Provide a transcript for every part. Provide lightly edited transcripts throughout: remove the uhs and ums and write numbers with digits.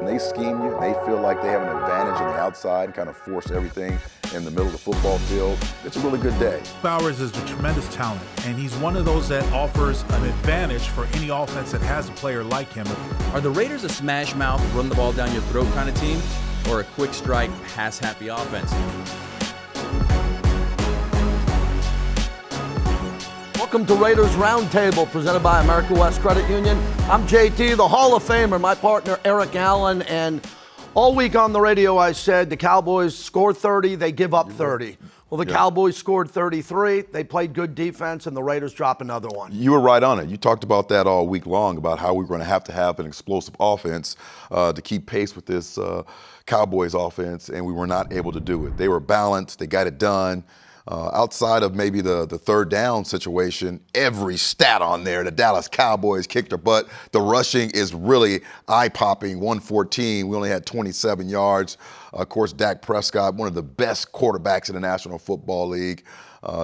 and they scheme you, and they feel like they have an advantage on the outside and kind of force everything in the middle of the football field, it's a really good day. Bowers is a tremendous talent, and he's one of those that offers an advantage for any offense that has a player like him. Are the Raiders a smash mouth, run the ball down your throat kind of team, or a quick strike, pass-happy offense? Welcome to Raiders Roundtable, presented by America West Credit Union. I'm JT, the Hall of Famer, my partner Eric Allen, and all week on the radio I said the Cowboys score 30, they give up 30. Well, the Cowboys scored 33, they played good defense, and the Raiders drop another one. You were right on it. You talked about that all week long, about how we were going to have an explosive offense to keep pace with this Cowboys offense, and we were not able to do it. They were balanced, they got it done. Outside of maybe the third down situation, every stat on there, the Dallas Cowboys kicked their butt. The rushing is really eye-popping, 114. We only had 27 yards. Of course, Dak Prescott, one of the best quarterbacks in the National Football League,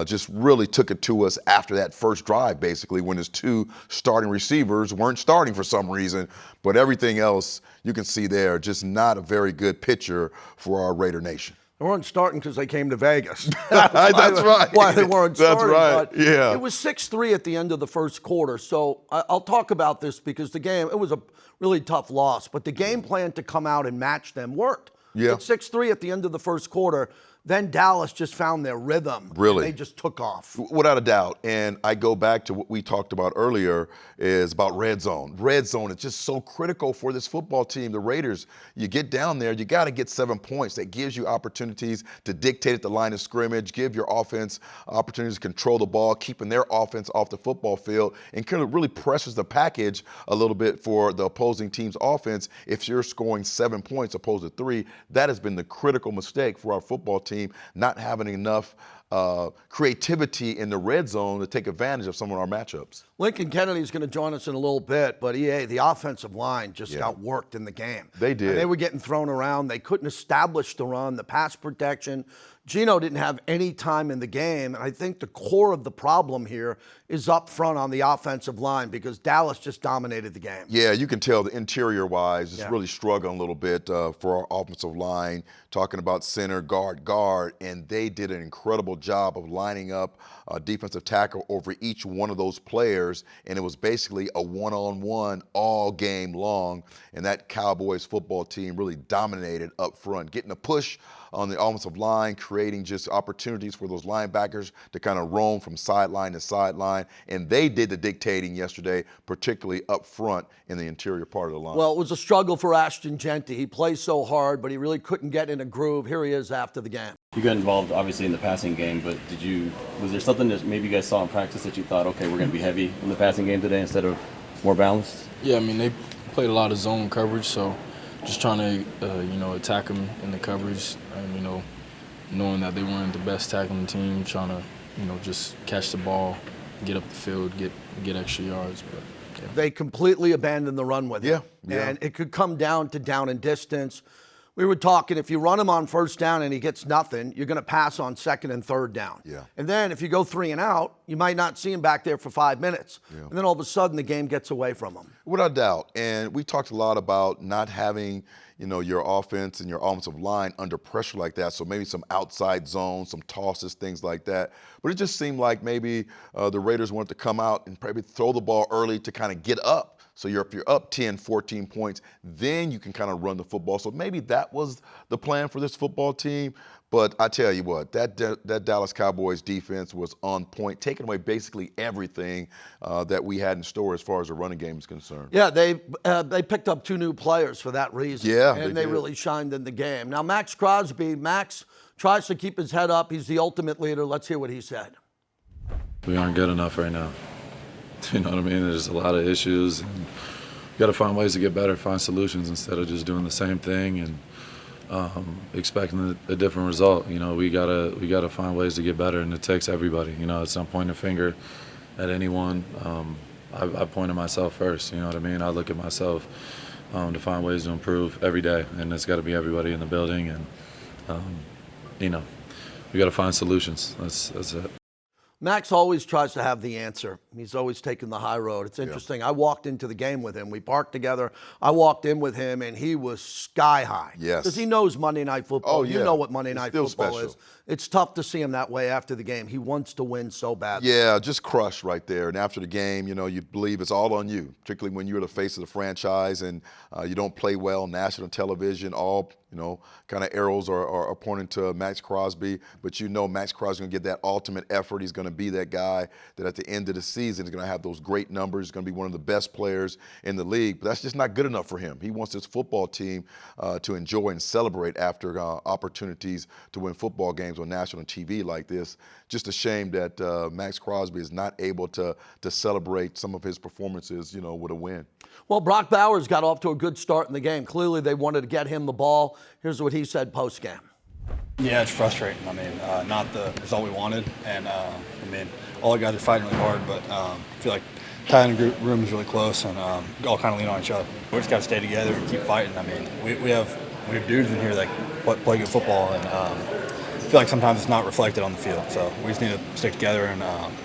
just really took it to us after that first drive, basically, when his two starting receivers weren't starting for some reason. But everything else you can see there, just not a very good picture for our Raider Nation. They weren't starting because they came to Vegas. That's right. Why they weren't starting. That's right, but yeah. It was 6-3 at the end of the first quarter. So I'll talk about this because the game, it was a really tough loss. But the game plan to come out and match them worked. Yeah. It's 6-3 at the end of the first quarter. Then Dallas just found their rhythm. Really? And they just took off. Without a doubt. And I go back to what we talked about earlier is about red zone. Red zone is just so critical for this football team. The Raiders, you get down there, you got to get 7 points. That gives you opportunities to dictate at the line of scrimmage, give your offense opportunities to control the ball, keeping their offense off the football field, and kind of really presses the package a little bit for the opposing team's offense. If you're scoring 7 points opposed to 3, that has been the critical mistake for our football team, not having enough creativity in the red zone to take advantage of some of our matchups. Lincoln Kennedy is going to join us in a little bit, but the offensive line just got worked in the game. They did. And they were getting thrown around. They couldn't establish the run, the pass protection. Geno didn't have any time in the game, and I think the core of the problem here is up front on the offensive line because Dallas just dominated the game. Yeah, you can tell the interior-wise is really struggling a little bit for our offensive line, talking about center, guard, and they did an incredible job of lining up a defensive tackle over each one of those players, and it was basically a one-on-one all game long, and that Cowboys football team really dominated up front, getting a push on the offensive line, creating just opportunities for those linebackers to kind of roam from sideline to sideline. And they did the dictating yesterday, particularly up front in the interior part of the line. Well, it was a struggle for Ashton Genty. He plays so hard, but he really couldn't get in a groove. Here he is after the game. You got involved, obviously, in the passing game, but was there something that maybe you guys saw in practice that you thought, okay, we're going to be heavy in the passing game today instead of more balanced? Yeah, I mean, they played a lot of zone coverage, so just trying to, attack them in the coverage, and, knowing that they weren't the best tackling team, trying to, just catch the ball, get up the field, get extra yards. But yeah. They completely abandoned the run with him. Yeah. And it could come down to down and distance. We were talking, if you run him on first down and he gets nothing, you're going to pass on second and third down. Yeah. And then if you go 3 and out, you might not see him back there for 5 minutes. Yeah. And then all of a sudden the game gets away from him. Without doubt. And we talked a lot about not having, your offense and your offensive line under pressure like that. So maybe some outside zones, some tosses, things like that. But it just seemed like maybe the Raiders wanted to come out and probably throw the ball early to kind of get up. So if you're up 10, 14 points, then you can kind of run the football. So maybe that was the plan for this football team. But I tell you what, that Dallas Cowboys defense was on point, taking away basically everything that we had in store as far as the running game is concerned. Yeah, they picked up 2 new players for that reason. Yeah, and they they did. really shined in the game. Now, Max Crosby, tries to keep his head up. He's the ultimate leader. Let's hear what he said. We aren't good enough right now. You know what I mean? There's a lot of issues. And you got to find ways to get better, find solutions instead of just doing the same thing and expecting a different result. We gotta find ways to get better, and it takes everybody. It's not pointing a finger at anyone. I point at myself first. You know what I mean? I look at myself to find ways to improve every day, and it's got to be everybody in the building. And we got to find solutions. That's it. Max always tries to have the answer. He's always taken the high road. It's interesting. I walked into the game with him. We parked together. I walked in with him, and he was sky high. Yes. Because he knows Monday Night Football. Oh, yeah. You know what Monday It's Night still Football special. is. It's tough to see him that way after the game. He wants to win so badly. Yeah, just crushed right there. And after the game, you know, you believe it's all on you, particularly when you're the face of the franchise and you don't play well, national television, all, you know, kind of arrows are pointing to Max Crosby. But you know Max Crosby's going to get that ultimate effort. He's going to be that guy that at the end of the season is going to have those great numbers. He's going to be one of the best players in the league. But that's just not good enough for him. He wants his football team to enjoy and celebrate after opportunities to win football games on national TV like this. Just a shame that Max Crosby is not able to celebrate some of his performances, you know, with a win. Well, Brock Bowers got off to a good start in the game. Clearly, they wanted to get him the ball. Here's what he said post-game. Yeah, it's frustrating. I mean, not the result we wanted. And, I mean, all the guys are fighting really hard, but I feel like tight end room is really close and all kind of lean on each other. We just got to stay together and keep fighting. I mean, we have dudes in here that play good football, and I feel like sometimes it's not reflected on the field. So we just need to stick together and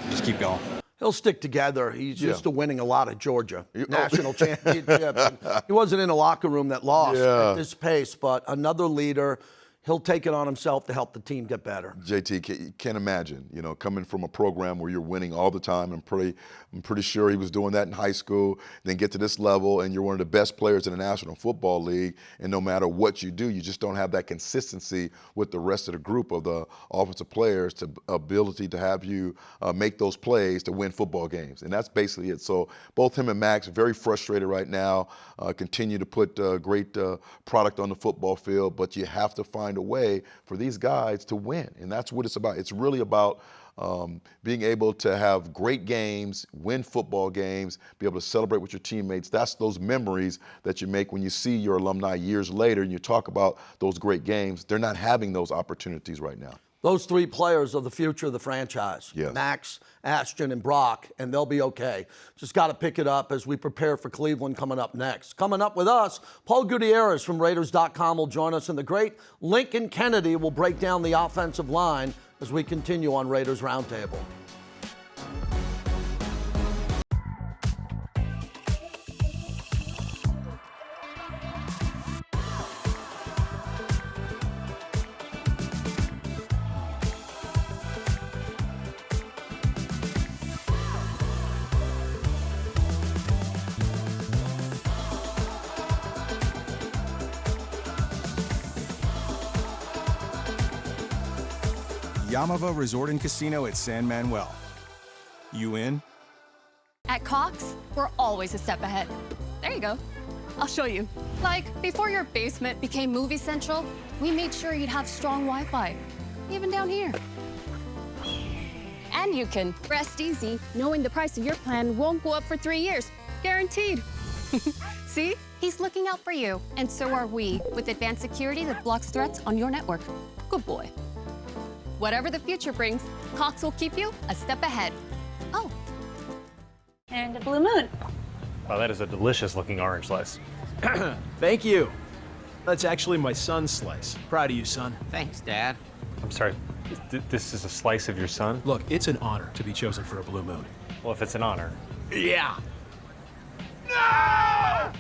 just keep going. He'll stick together. He's used to winning a lot at Georgia, national championships. He wasn't in a locker room that lost at this pace, but another leader. He'll take it on himself to help the team get better. JT, can't imagine, you know, coming from a program where you're winning all the time. I'm pretty sure he was doing that in high school. Then get to this level, and you're one of the best players in the National Football League. And no matter what you do, you just don't have that consistency with the rest of the group of the offensive players, to ability to have you make those plays to win football games. And that's basically it. So both him and Max are very frustrated right now. Continue to put great product on the football field, but you have to find a way for these guys to win. And that's what it's about. It's really about being able to have great games, win football games, be able to celebrate with your teammates. That's those memories that you make when you see your alumni years later and you talk about those great games. They're not having those opportunities right now. Those three players are the future of the franchise. Yes. Max, Ashton, and Brock, and they'll be okay. Just got to pick it up as we prepare for Cleveland coming up next. Coming up with us, Paul Gutierrez from Raiders.com will join us, and the great Lincoln Kennedy will break down the offensive line as we continue on Raiders Roundtable. Yamava Resort and Casino at San Manuel. You in? At Cox, we're always a step ahead. There you go. I'll show you. Like, before your basement became Movie Central, we made sure you'd have strong Wi-Fi, even down here. And you can rest easy knowing the price of your plan won't go up for 3 years. Guaranteed. See? He's looking out for you, and so are we, with advanced security that blocks threats on your network. Good boy. Whatever the future brings, Cox will keep you a step ahead. Oh. And a blue moon. Wow, that is a delicious looking orange slice. Thank you. That's actually my son's slice. Proud of you, son. Thanks, Dad. I'm sorry, this is a slice of your son? Look, it's an honor to be chosen for a blue moon. Well, if it's an honor. Yeah. No!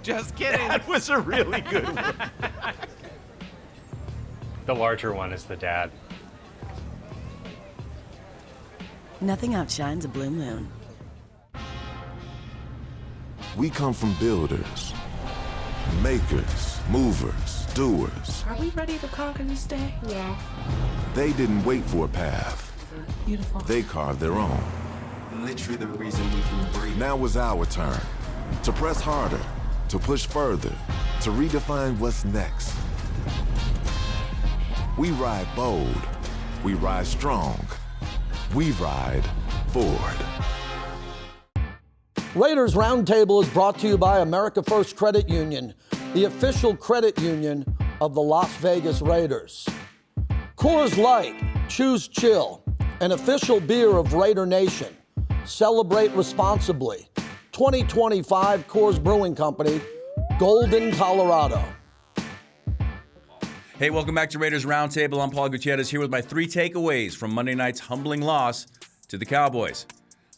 Just kidding. That was a really good one. The larger one is the dad. Nothing outshines a blue moon. We come from builders, makers, movers, doers. Are we ready to conquer this day? Yeah. They didn't wait for a path. Beautiful. They carved their own. Literally the reason we can breathe. Now is our turn to press harder, to push further, to redefine what's next. We ride bold. We ride strong. We ride forward. Raiders Roundtable is brought to you by America First Credit Union, the official credit union of the Las Vegas Raiders. Coors Light, choose chill, an official beer of Raider Nation. Celebrate responsibly. 2025 Coors Brewing Company, Golden, Colorado. Hey, welcome back to Raiders Roundtable. I'm Paul Gutierrez here with my 3 takeaways from Monday night's humbling loss to the Cowboys.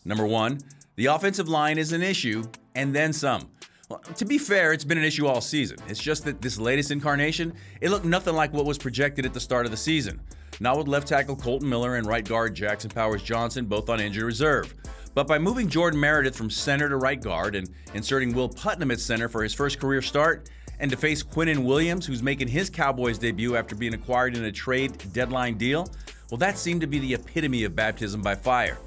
Number one, the offensive line is an issue, and then some. Well, to be fair, it's been an issue all season. It's just that this latest incarnation, it looked nothing like what was projected at the start of the season. Not with left tackle Colton Miller and right guard Jackson Powers-Johnson both on injured reserve. But by moving Jordan Meredith from center to right guard and inserting Will Putnam at center for his first career start, and to face Quinnen Williams, who's making his Cowboys debut after being acquired in a trade deadline deal, well, that seemed to be the epitome of baptism by fire.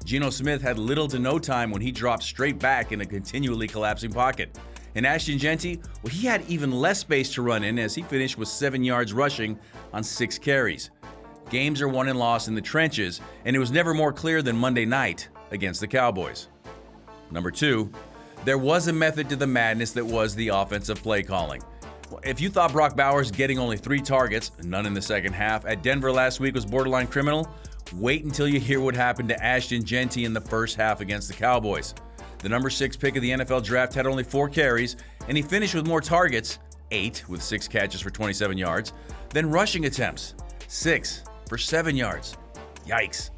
Geno Smith had little to no time when he dropped straight back in a continually collapsing pocket. And Ashton Jeanty, well, he had even less space to run in as he finished with 7 yards rushing on 6 carries. Games are won and lost in the trenches, and it was never more clear than Monday night against the Cowboys. Number two, there was a method to the madness that was the offensive play calling. If you thought Brock Bowers getting only 3 targets, none in the second half, at Denver last week was borderline criminal, wait until you hear what happened to Ashton Jeanty in the first half against the Cowboys. The number 6 pick of the NFL draft had only 4 carries, and he finished with more targets, 8 with 6 catches for 27 yards, than rushing attempts, 6 for 7 yards. Yikes.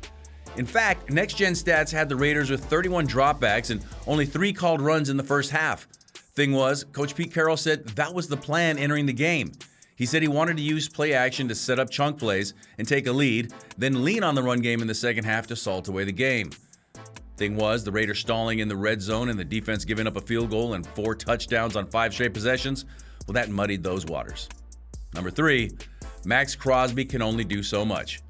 In fact, Next Gen Stats had the Raiders with 31 dropbacks and only 3 called runs in the first half. Thing was, Coach Pete Carroll said that was the plan entering the game. He said he wanted to use play action to set up chunk plays and take a lead, then lean on the run game in the second half to salt away the game. Thing was, the Raiders stalling in the red zone and the defense giving up a field goal and 4 touchdowns on 5 straight possessions, well, that muddied those waters. Number 3, Max Crosby can only do so much.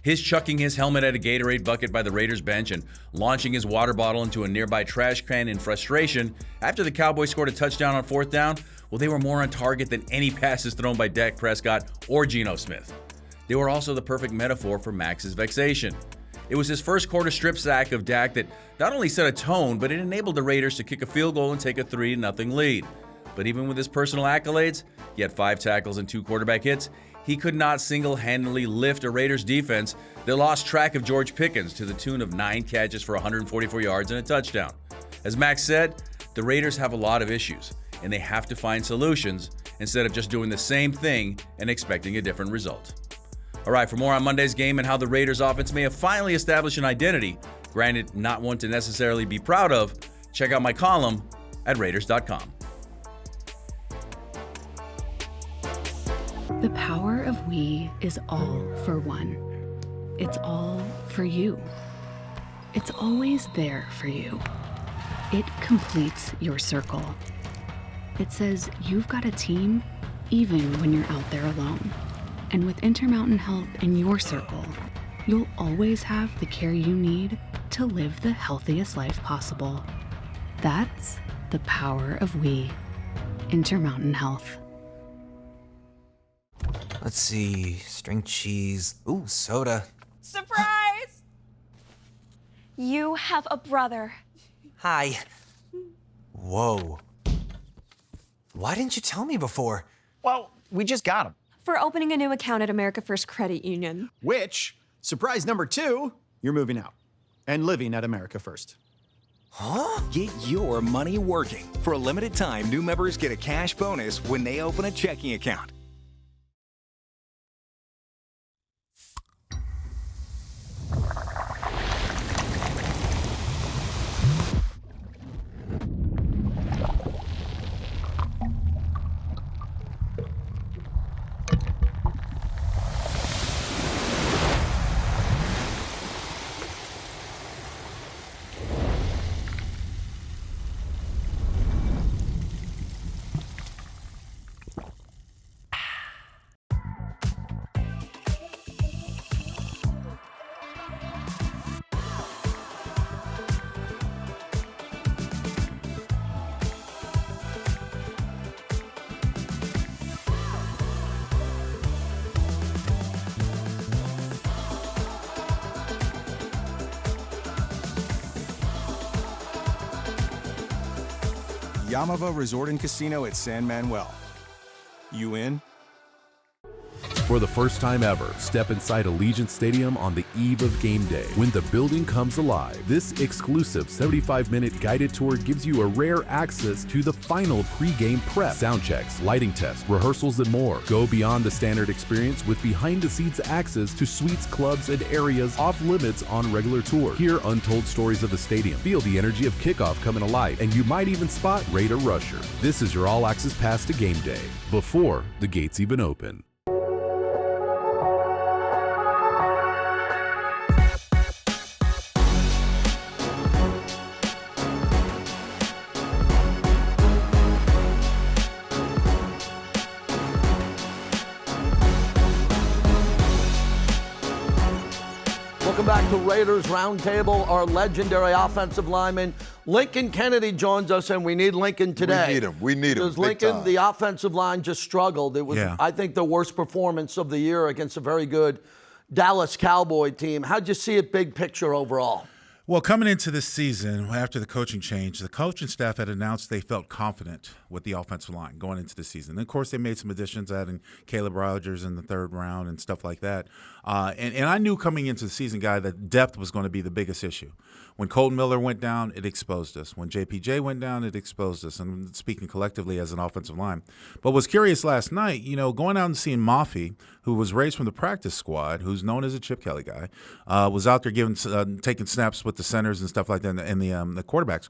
His chucking his helmet at a Gatorade bucket by the Raiders bench and launching his water bottle into a nearby trash can in frustration after the Cowboys scored a touchdown on 4th down, well, they were more on target than any passes thrown by Dak Prescott or Geno Smith. They were also the perfect metaphor for Max's vexation. It was his first quarter strip sack of Dak that not only set a tone, but it enabled the Raiders to kick a field goal and take a 3-0 lead. But even with his personal accolades, he had 5 tackles and 2 quarterback hits, he could not single-handedly lift a Raiders defense that lost track of George Pickens to the tune of 9 catches for 144 yards and a touchdown. As Max said, the Raiders have a lot of issues, and they have to find solutions instead of just doing the same thing and expecting a different result. All right, for more on Monday's game and how the Raiders offense may have finally established an identity, granted not one to necessarily be proud of, check out my column at Raiders.com. The power of we is all for one. It's all for you. It's always there for you. It completes your circle. It says you've got a team even when you're out there alone. And with Intermountain Health in your circle, you'll always have the care you need to live the healthiest life possible. That's the power of we. Intermountain Health. Let's see, string cheese, ooh, soda. Surprise! You have a brother. Hi. Whoa. Why didn't you tell me before? Well, we just got him. For opening a new account at America First Credit Union. Which, surprise number 2, you're moving out and living at America First. Huh? Get your money working. For a limited time, new members get a cash bonus when they open a checking account. Yamava Resort and Casino at San Manuel. You in? For the first time ever, step inside Allegiant Stadium on the eve of game day. When the building comes alive, this exclusive 75-minute guided tour gives you a rare access to the final pre-game prep, sound checks, lighting tests, rehearsals, and more. Go beyond the standard experience with behind-the-scenes access to suites, clubs, and areas off limits on regular tour. Hear untold stories of the stadium, feel the energy of kickoff coming alive, and you might even spot Raider Rusher. This is your all-access pass to game day, before the gates even open. Welcome back to Raiders Roundtable. Our legendary offensive lineman, Lincoln Kennedy, joins us, and we need Lincoln today. We need him. Because Lincoln, the offensive line just struggled. It was, I think, the worst performance of the year against a very good Dallas Cowboy team. How'd you see it big picture overall? Well, coming into this season, after the coaching change, the coaching staff had announced they felt confident with the offensive line going into the season. And of course, they made some additions, adding Caleb Rogers in the third round and stuff like that. And I knew coming into the season, guy, that depth was going to be the biggest issue. When Colton Miller went down, it exposed us. When JPJ went down, it exposed us. And speaking collectively as an offensive line. But was curious last night, going out and seeing Mafi, who was raised from the practice squad, who's known as a Chip Kelly guy, was out there taking snaps with the centers and stuff like that, and the quarterbacks.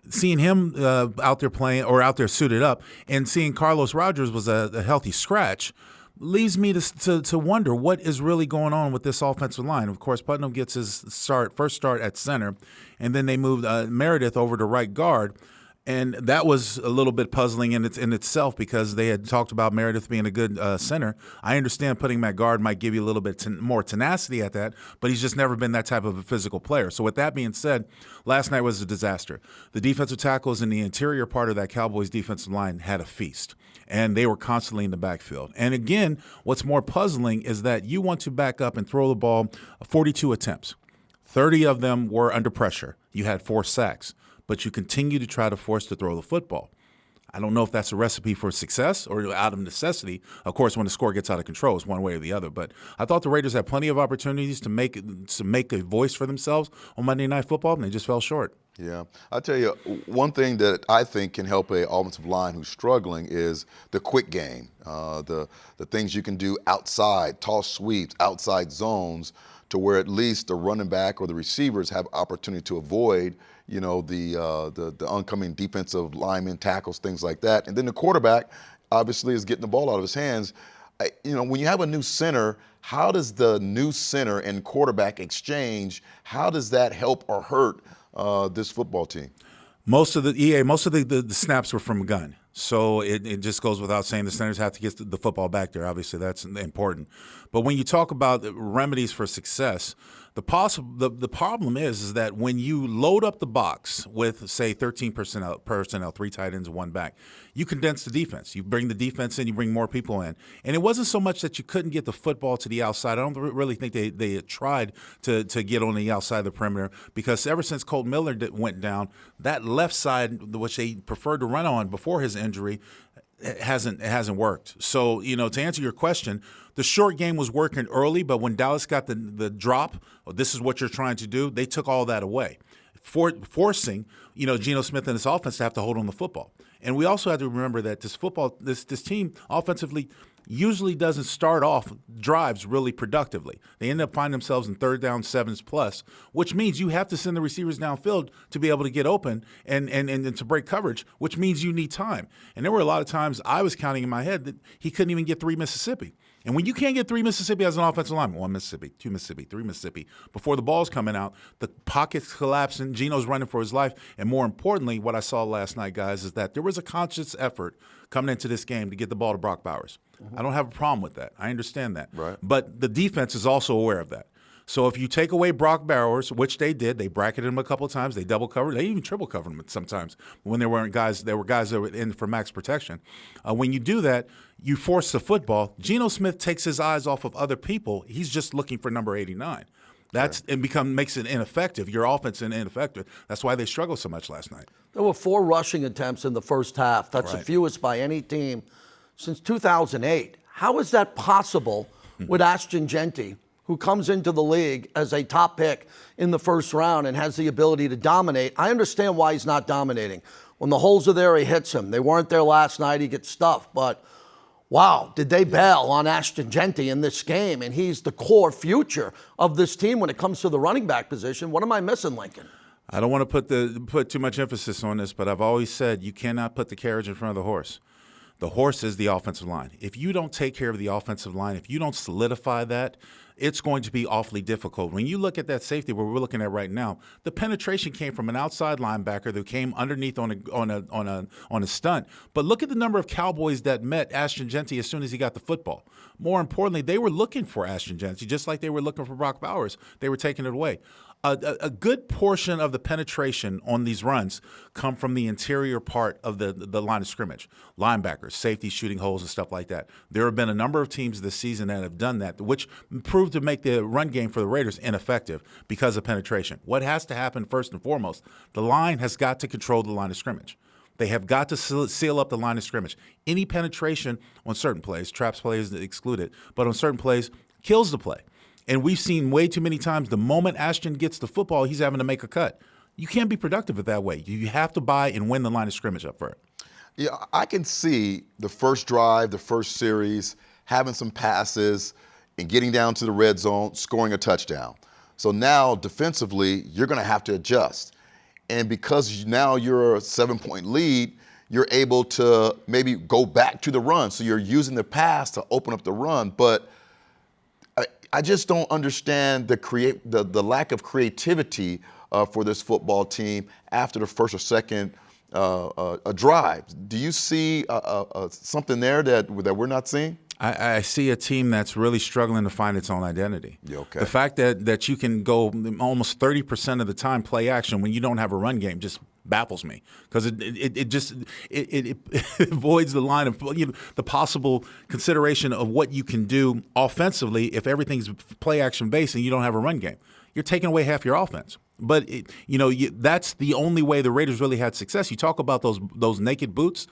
Seeing him out there playing or out there suited up, and seeing Carlos Rogers was a healthy scratch, leaves me to wonder what is really going on with this offensive line. Of course, Putnam gets his first start at center, and then they moved Meredith over to right guard. And that was a little bit puzzling in itself because they had talked about Meredith being a good center. I understand putting him at guard might give you a little bit more tenacity at that, but he's just never been that type of a physical player. So with that being said, last night was a disaster. The defensive tackles in the interior part of that Cowboys defensive line had a feast, and they were constantly in the backfield. And again, what's more puzzling is that you want to back up and throw the ball 42 attempts. 30 of them were under pressure. You had 4 sacks. But you continue to try to force to throw the football. I don't know if that's a recipe for success or out of necessity. Of course, when the score gets out of control, it's one way or the other. But I thought the Raiders had plenty of opportunities to make a voice for themselves on Monday Night Football, and they just fell short. Yeah. I'll tell you, one thing that I think can help a offensive line who's struggling is the quick game, the things you can do outside, toss sweeps, outside zones, to where at least the running back or the receivers have opportunity to avoid the oncoming defensive linemen, tackles, things like that. And then the quarterback obviously is getting the ball out of his hands. When you have a new center, how does the new center and quarterback exchange, how does that help or hurt this football team? Most of the snaps were from gun. So it just goes without saying the centers have to get the football back there. Obviously, that's important. But when you talk about remedies for success, the problem is that when you load up the box with, say, 13 personnel, 3 tight ends and 1 back, you condense the defense. You bring the defense in, you bring more people in. And it wasn't so much that you couldn't get the football to the outside. I don't really think they had tried to get on the outside of the perimeter, because ever since Colton Miller went down, that left side, which they preferred to run on before his injury, it hasn't worked. So, to answer your question, the short game was working early, but when Dallas got the drop, this is what you're trying to do, they took all that away, forcing Geno Smith and his offense to have to hold on the football. And we also have to remember that this team offensively usually doesn't start off drives really productively. They end up finding themselves in 3rd down 7s plus, which means you have to send the receivers downfield to be able to get open and to break coverage, which means you need time. And there were a lot of times I was counting in my head that he couldn't even get 3 Mississippi. And when you can't get 3 Mississippi as an offensive lineman, 1 Mississippi, 2 Mississippi, 3 Mississippi, before the ball's coming out, the pocket's collapsing, Geno's running for his life. And more importantly, what I saw last night, guys, is that there was a conscious effort coming into this game to get the ball to Brock Bowers. I don't have a problem with that. I understand that. Right. But the defense is also aware of that. So if you take away Brock Bowers, which they did, they bracketed him a couple of times, they double covered, they even triple covered him sometimes when there were guys that were in for max protection. When you do that, you force the football. Geno Smith takes his eyes off of other people. He's just looking for number 89. Makes it ineffective. Your offense is ineffective. That's why they struggled so much last night. There were 4 rushing attempts in the first half. That's the Right. fewest by any team since 2008. How is that possible with Ashton Genty, who comes into the league as a top pick in the first round and has the ability to dominate? I understand why he's not dominating. When the holes are there, he hits them. They weren't there last night, he gets stuffed. But, wow, did they bail on Ashton Genty in this game? And he's the core future of this team when it comes to the running back position. What am I missing, Lincoln? I don't want to put too much emphasis on this, but I've always said you cannot put the carriage in front of the horse. The horse is the offensive line. If you don't take care of the offensive line, if you don't solidify that, it's going to be awfully difficult. When you look at that safety where we're looking at right now, the penetration came from an outside linebacker that came underneath on a stunt. But look at the number of Cowboys that met Ashton Genty as soon as he got the football. More importantly, they were looking for Ashton Genty, just like they were looking for Brock Bowers. They were taking it away. A good portion of the penetration on these runs come from the interior part of the line of scrimmage. Linebackers, safety, shooting holes, and stuff like that. There have been a number of teams this season that have done that, which proved to make the run game for the Raiders ineffective because of penetration. What has to happen first and foremost, the line has got to control the line of scrimmage. They have got to seal up the line of scrimmage. Any penetration on certain plays, traps plays excluded, but on certain plays, kills the play. And we've seen way too many times the moment Ashton gets the football, he's having to make a cut. You can't be productive that way. You have to buy and win the line of scrimmage up for it. Yeah, I can see the first drive, the first series, having some passes and getting down to the red zone, scoring a touchdown. So now defensively, you're going to have to adjust. And because now you're a 7-point lead, you're able to maybe go back to the run. So you're using the pass to open up the run. But I just don't understand the lack of creativity for this football team after the first or second drive. Do you see something there that we're not seeing? I see a team that's really struggling to find its own identity. Yeah, okay. The fact that you can go almost 30% of the time play action when you don't have a run game just baffles me, because it avoids the line of the possible consideration of what you can do offensively if everything's play action based and you don't have a run game. You're taking away half your offense. But that's the only way the Raiders really had success. You talk about those naked boots.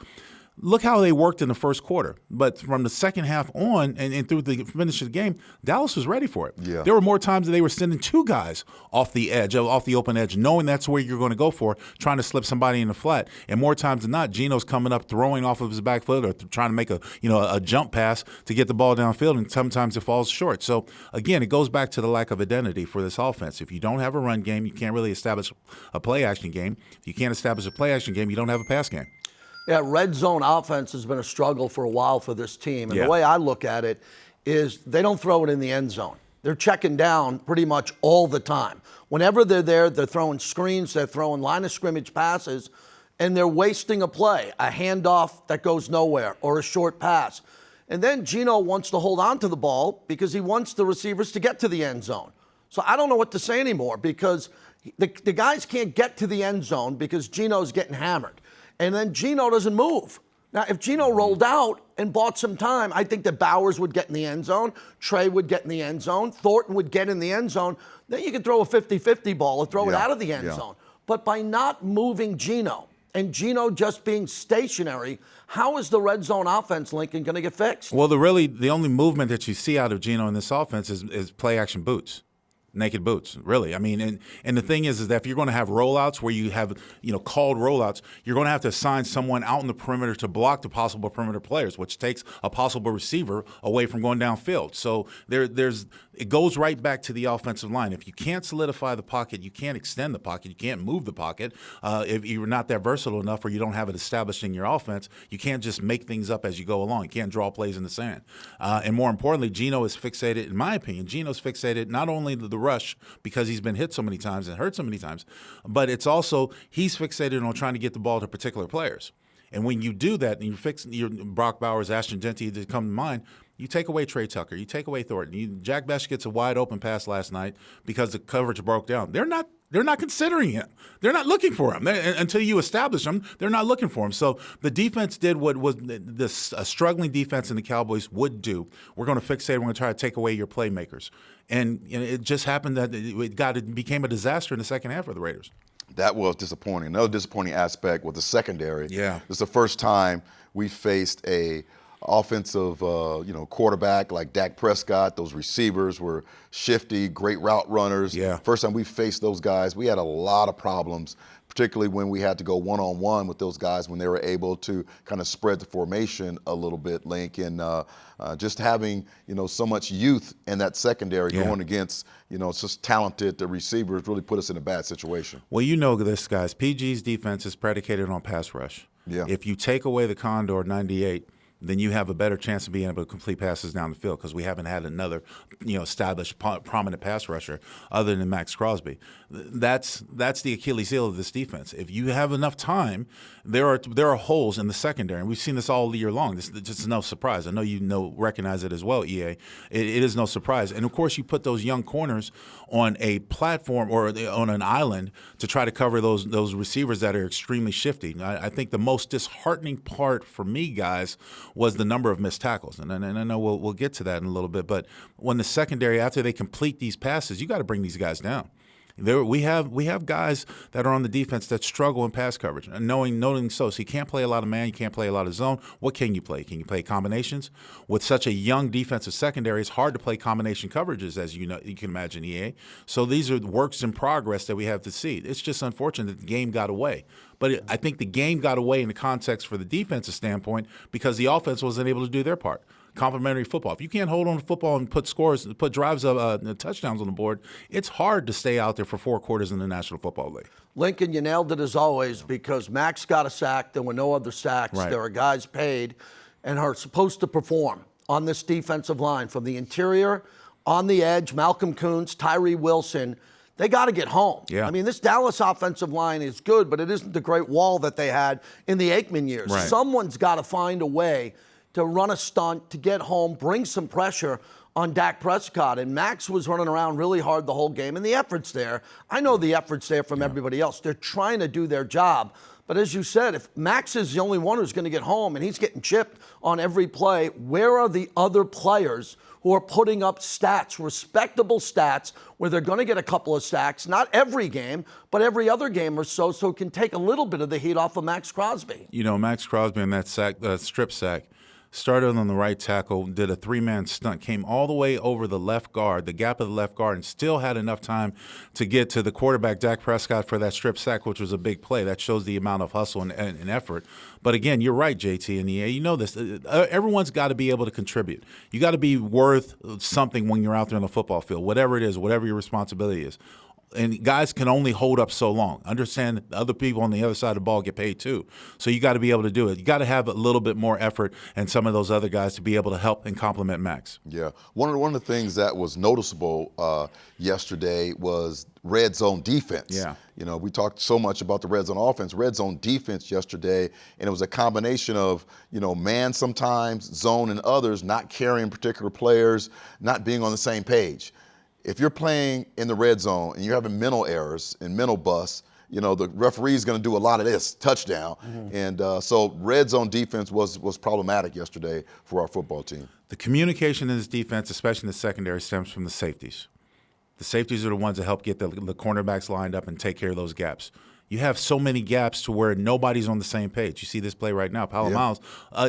Look how they worked in the first quarter. But from the second half on and through the finish of the game, Dallas was ready for it. Yeah. There were more times that they were sending two guys off the edge, off the open edge, knowing that's where you're going to go for, trying to slip somebody in the flat. And more times than not, Geno's coming up, throwing off of his back foot or trying to make a jump pass to get the ball downfield, and sometimes it falls short. So, again, it goes back to the lack of identity for this offense. If you don't have a run game, you can't really establish a play-action game. If you can't establish a play-action game, you don't have a pass game. Yeah, red zone offense has been a struggle for a while for this team. And the way I look at it is they don't throw it in the end zone. They're checking down pretty much all the time. Whenever they're there, they're throwing screens, they're throwing line of scrimmage passes, and they're wasting a play, a handoff that goes nowhere, or a short pass. And then Geno wants to hold on to the ball because he wants the receivers to get to the end zone. So I don't know what to say anymore, because the guys can't get to the end zone because Geno's getting hammered. And then Geno doesn't move. Now, if Geno rolled out and bought some time, I think that Bowers would get in the end zone, Trey would get in the end zone, Thornton would get in the end zone. Then you could throw a 50-50 ball or throw it out of the end zone. But by not moving Geno and Geno just being stationary, how is the red zone offense, Lincoln, going to get fixed? Well, the only movement that you see out of Geno in this offense is play-action boots. Naked boots, really. I mean, and the thing is that if you're going to have rollouts where you have, called rollouts, you're going to have to assign someone out in the perimeter to block the possible perimeter players, which takes a possible receiver away from going downfield. So it goes right back to the offensive line. If you can't solidify the pocket, you can't extend the pocket, you can't move the pocket. If you're not that versatile enough or you don't have it established in your offense, you can't just make things up as you go along. You can't draw plays in the sand. And more importantly, Geno is fixated, in my opinion, Geno's fixated not only the rush because he's been hit so many times and hurt so many times, but it's also he's fixated on trying to get the ball to particular players. And when you do that, and you're Brock Bowers, Ashton Genty to come to mind, you take away Trey Tucker, you take away Thornton. Jack Bech gets a wide open pass last night because the coverage broke down. They're not considering him. They're not looking for him. Until you establish him, they're not looking for him. So the defense did what was a struggling defense in the Cowboys would do. We're going to fixate. We're going to try to take away your playmakers. And it just happened that it became a disaster in the second half of the Raiders. That was disappointing. Another disappointing aspect was the secondary. Yeah. This is the first time we faced a offensive, quarterback like Dak Prescott. Those receivers were shifty, great route runners. Yeah. First time we faced those guys, we had a lot of problems, particularly when we had to go one-on-one with those guys when they were able to kind of spread the formation a little bit, Link. And just having, so much youth in that secondary going against, just talented receivers really put us in a bad situation. Well, you know this, guys. PG's defense is predicated on pass rush. Yeah. If you take away the Condor 98, then you have a better chance of being able to complete passes down the field because we haven't had another, established prominent pass rusher other than Max Crosby. That's the Achilles heel of this defense. If you have enough time, there are holes in the secondary, and we've seen this all year long. This is no surprise. I know recognize it as well, EA. It is no surprise. And of course, you put those young corners on a platform or on an island to try to cover those receivers that are extremely shifty. I think the most disheartening part for me, guys, was the number of missed tackles. And I know we'll get to that in a little bit. But when the secondary, after they complete these passes, you got to bring these guys down. We have guys that are on the defense that struggle in pass coverage, and knowing so you can't play a lot of man, you can't play a lot of zone. What can you play? Can you play combinations? With such a young defensive secondary, it's hard to play combination coverages, as you can imagine, EA. So these are works in progress that we have to see. It's just unfortunate that the game got away. But I think the game got away in the context for the defensive standpoint because the offense wasn't able to do their part. Complementary football. If you can't hold on to football and put scores, put drives of touchdowns on the board, it's hard to stay out there for 4 quarters in the National Football League. Lincoln, you nailed it as always because Max got a sack. There were no other sacks. Right. There are guys paid and are supposed to perform on this defensive line from the interior, on the edge, Malcolm Kuntz, Tyree Wilson. They got to get home. Yeah. I mean, this Dallas offensive line is good, but it isn't the great wall that they had in the Aikman years. Right. Someone's got to find a way to run a stunt, to get home, bring some pressure on Dak Prescott. And Max was running around really hard the whole game, and the effort's there. I know the effort's there from everybody else. They're trying to do their job. But as you said, if Max is the only one who's going to get home and he's getting chipped on every play, where are the other players who are putting up stats, respectable stats, where they're going to get a couple of sacks, not every game, but every other game or so it can take a little bit of the heat off of Max Crosby? Max Crosby in that strip sack, started on the right tackle, did a 3-man stunt, came all the way over the left guard, the gap of the left guard, and still had enough time to get to the quarterback, Dak Prescott, for that strip sack, which was a big play. That shows the amount of hustle and effort. But again, you're right, JT and EA. You know this. Everyone's got to be able to contribute. You got to be worth something when you're out there on the football field, whatever it is, whatever your responsibility is. And guys can only hold up so long. Understand other people on the other side of the ball get paid too. So you got to be able to do it. You got to have a little bit more effort and some of those other guys to be able to help and complement Max. Yeah. One of the things that was noticeable yesterday was red zone defense. Yeah. We talked so much about the red zone offense. Red zone defense yesterday, and it was a combination of, man sometimes, zone and others, not carrying particular players, not being on the same page. If you're playing in the red zone and you're having mental errors and mental busts, the referee's going to do a lot of this, touchdown. Mm-hmm. And so red zone defense was problematic yesterday for our football team. The communication in this defense, especially in the secondary, stems from the safeties. The safeties are the ones that help get the cornerbacks lined up and take care of those gaps. You have so many gaps to where nobody's on the same page. You see this play right now. Paolo Miles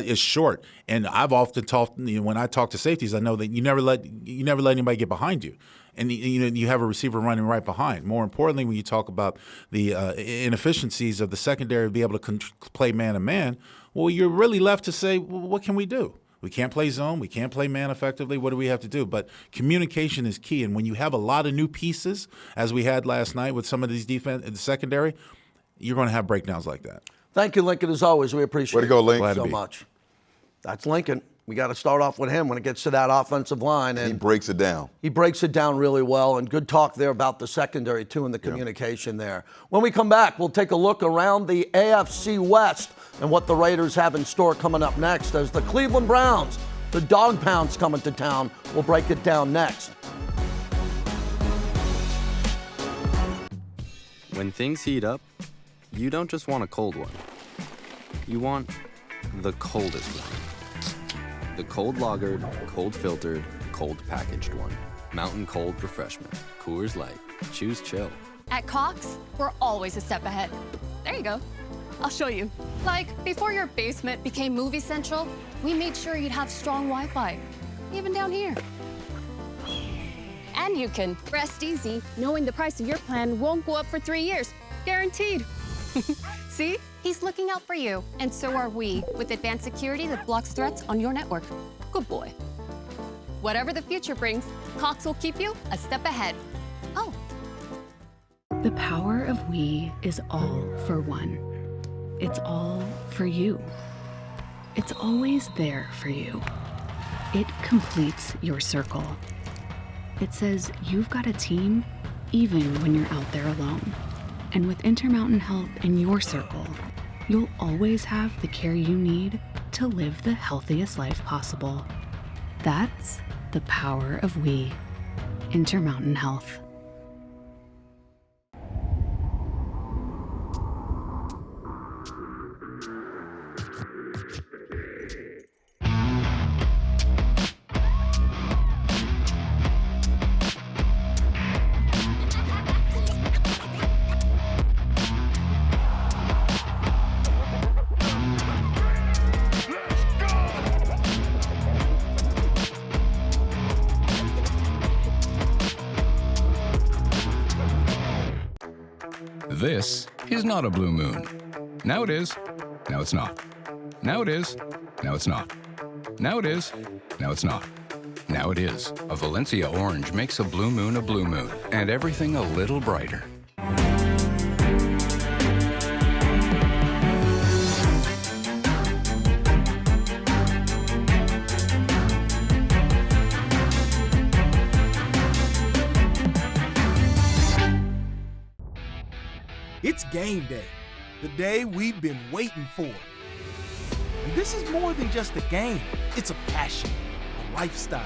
is short, and I've often talked. When I talk to safeties, I know that you never let anybody get behind you, and you have a receiver running right behind. More importantly, when you talk about the inefficiencies of the secondary to be able to play man to man, well, you're really left to say, well, what can we do? We can't play zone. We can't play man effectively. What do we have to do? But communication is key. And when you have a lot of new pieces, as we had last night with some of these defense in the secondary, you're going to have breakdowns like that. Thank you, Lincoln, as always. We appreciate Way to go, Link. it so much. That's Lincoln. We got to start off with him when it gets to that offensive line. And he breaks it down. He breaks it down really well, and good talk there about the secondary, too, and the communication there. When we come back, we'll take a look around the AFC West and what the Raiders have in store coming up next as the Cleveland Browns, the Dog Pound's coming to town. We'll break it down next. When things heat up, you don't just want a cold one. You want the coldest one. The cold lagered, cold filtered, cold packaged one. Mountain Cold Refreshment. Coors Light. Choose chill. At Cox, we're always a step ahead. There you go. I'll show you. Like, before your basement became Movie Central, we made sure you'd have strong Wi-Fi, even down here. And you can rest easy knowing the price of your plan won't go up for 3 years. Guaranteed. See? He's looking out for you, and so are we, with advanced security that blocks threats on your network. Good boy. Whatever the future brings, Cox will keep you a step ahead. Oh. The power of we is all for one. It's all for you. It's always there for you. It completes your circle. It says you've got a team even when you're out there alone. And with Intermountain Health in your circle, you'll always have the care you need to live the healthiest life possible. That's the power of we. Intermountain Health. This is not a blue moon. Now it is. Now it's not. Now it is. Now it's not. Now it is. Now it's not. Now it is. A Valencia orange makes a blue moon, and everything a little brighter. It's game day, the day we've been waiting for. And this is more than just a game, it's a passion, a lifestyle.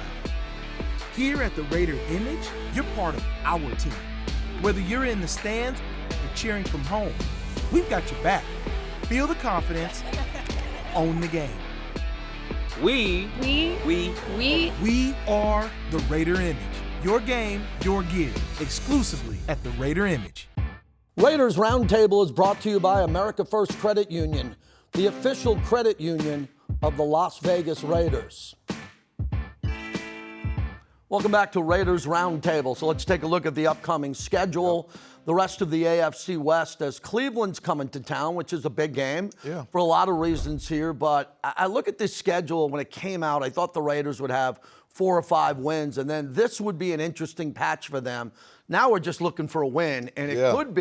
Here at the Raider Image, you're part of our team. Whether you're in the stands or cheering from home, we've got your back. Feel the confidence, own the game. We are the Raider Image. Your game, your gear, exclusively at the Raider Image. Raiders Roundtable is brought to you by America First Credit Union, the official credit union of the Las Vegas Raiders. Welcome back to Raiders Roundtable. So let's take a look at the upcoming schedule. The rest of the AFC West, as Cleveland's coming to town, which is a big game for a lot of reasons here. But I look at this schedule, when it came out, I thought the Raiders would have 4 or 5 wins, and then this would be an interesting patch for them. Now we're just looking for a win, and it could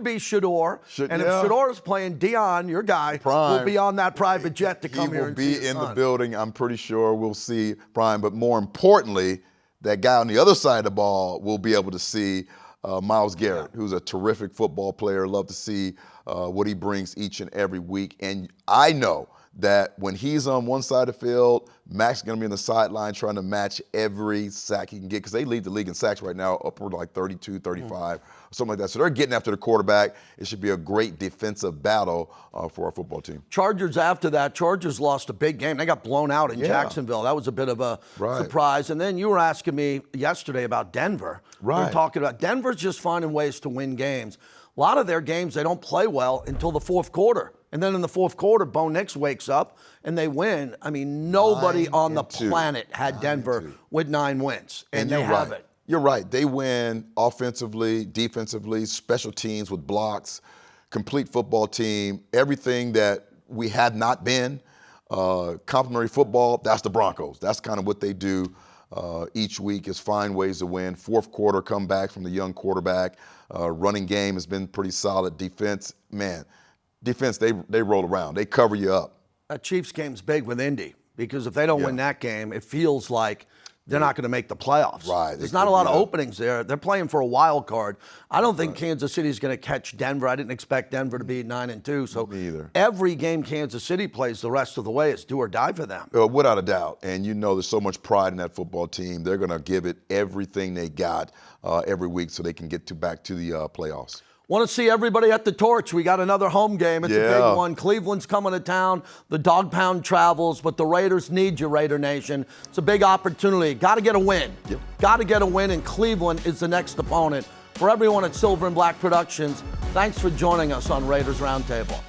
be Shador. And if Shador is playing, Dion, your guy, will be on that private jet to come here and see his son. He will be in the building. I'm pretty sure we'll see Prime. But more importantly, that guy on the other side of the ball will be able to see Myles Garrett, who's a terrific football player. Love to see what he brings each and every week. And I know that when he's on one side of the field, Max is going to be on the sideline trying to match every sack he can get, because they lead the league in sacks right now, upward like 32, 35, something like that. So they're getting after the quarterback. It should be a great defensive battle for our football team. Chargers after that. Chargers lost a big game. They got blown out in Jacksonville. That was a bit of a surprise. And then you were asking me yesterday about Denver. We were talking about Denver's just finding ways to win games. A lot of their games, they don't play well until the fourth quarter. And then in the fourth quarter, Bo Nix wakes up and they win. I mean, nobody on the planet had Denver with 9 wins. And they have it. You're right. They win offensively, defensively, special teams with blocks, complete football team, everything that we had not been. Complementary football, that's the Broncos. That's kind of what they do each week, is find ways to win. Fourth quarter comeback from the young quarterback. Running game has been pretty solid. Defense, they roll around. They cover you up. That Chiefs game's big with Indy, because if they don't win that game, it feels like they're not going to make the playoffs. Right. There's not a lot of openings there. They're playing for a wild card. I don't think Kansas City's going to catch Denver. I didn't expect Denver to be 9-2. So me either. Every game Kansas City plays the rest of the way is do or die for them. Without a doubt. And you know there's so much pride in that football team. They're going to give it everything they got every week so they can get back to the playoffs. Want to see everybody at the Torch. We got another home game. It's a big one. Cleveland's coming to town. The Dog Pound travels, but the Raiders need you, Raider Nation. It's a big opportunity. Got to get a win. Got to get a win, and Cleveland is the next opponent. For everyone at Silver and Black Productions, thanks for joining us on Raiders Roundtable.